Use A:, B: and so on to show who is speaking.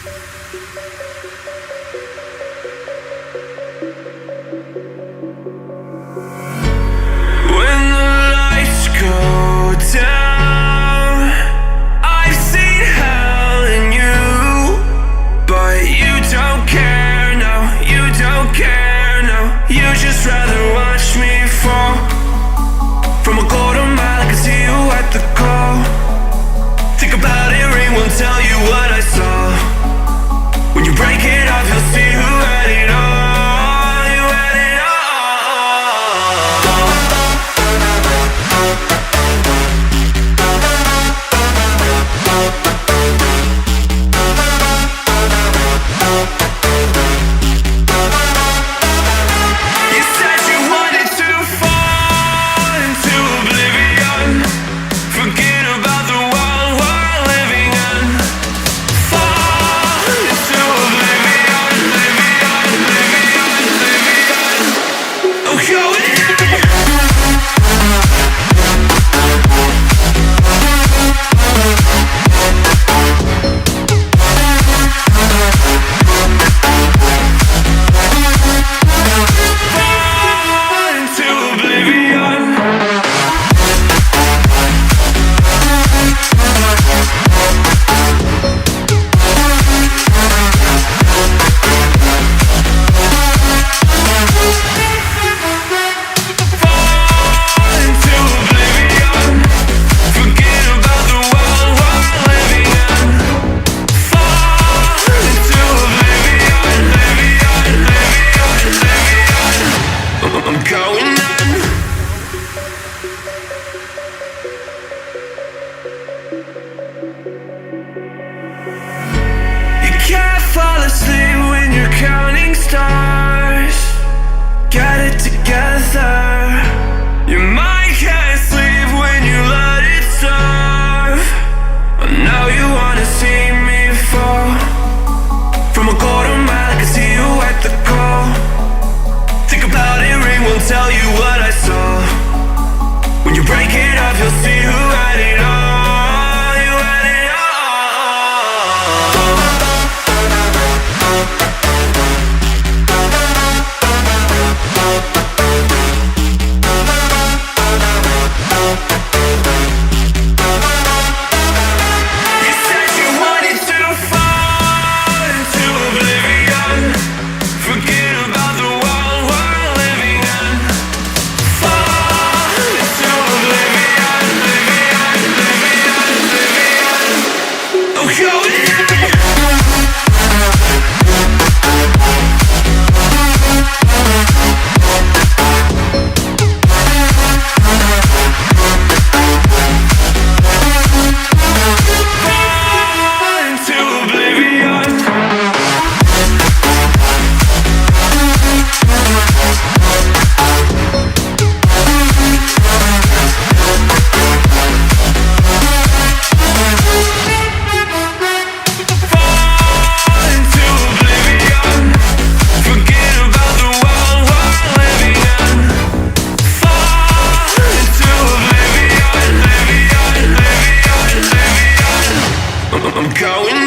A: When the lights go down, I've seen hell in you, but you don't care, no, you don't care, no. You just rather watch me fall from a quarter mile. I can see you at the call. Think about it, ring won't tell you what I saw. When you break it off, you'll see who had it all. You had it all. You said you wanted to fall into oblivion. Forget about the world we're living in. Fall into oblivion, oblivion, oblivion, oblivion. I'm going in. Fall into oblivion. Fall into oblivion. Forget about the world we're living in. Fall into oblivion, oblivion, oblivion, oblivion. I'm going in. You can't fall asleep when you're counting stars. Get it together. Your mind can't sleep when you let it serve. I know you wanna see me fall from a quarter mile. I can see you at the call. Think about it, ring won't tell you what I saw. When you break it off, you'll see who had it all. You had it all. You said you wanted to fall into oblivion. Forget about the world we're living in. Fall into oblivion, oblivion, oblivion, oblivion. I'm going in. Fall into oblivion. Fall into oblivion. Forget about the world we're living in. Fall into oblivion, oblivion, oblivion, oblivion. I'm going